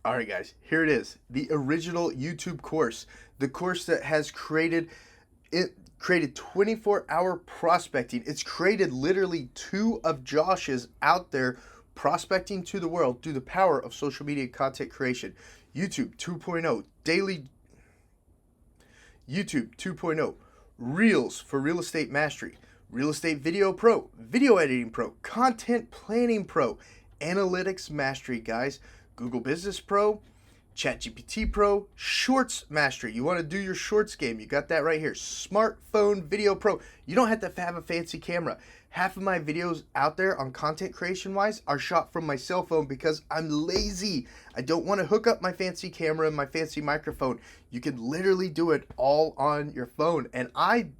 All right, guys, here it is. The original YouTube course. The course that has created 24-hour prospecting. It's created literally two of Josh's out there prospecting to the world through the power of social media content creation. YouTube 2.0, daily YouTube 2.0, Reels for real estate mastery, Real Estate Video Pro, Video Editing Pro, Content Planning Pro, Analytics Mastery, guys, Google Business Pro, ChatGPT Pro, Shorts Mastery. You want to do your shorts game, you got that right here. Smartphone Video Pro. You don't have to have a fancy camera. Half of my videos out there on content creation wise are shot from my cell phone because I'm lazy. I don't want to hook up my fancy camera and my fancy microphone. You can literally do it all on your phone, and I'm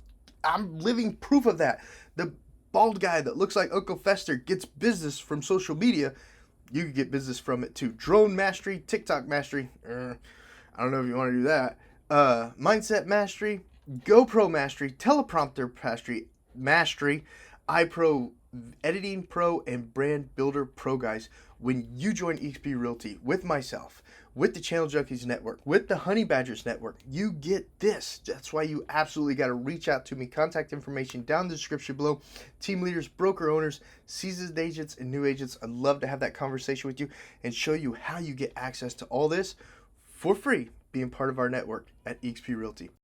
living proof of that. The bald guy that looks like Uncle Fester gets business from social media. You can get business from it too. Drone mastery, TikTok mastery. I don't know if you want to do that. Mindset mastery, GoPro mastery, teleprompter mastery, iPro editing pro, and brand builder pro, guys. When you join XP Realty with myself, with the Channel Junkies Network, with the Honey Badgers Network, you get this. That's why you absolutely got to reach out to me. Contact information down in the description below. Team leaders, broker owners, seasoned agents, and new agents. I'd love to have that conversation with you and show you how you get access to all this for free, being part of our network at XP Realty.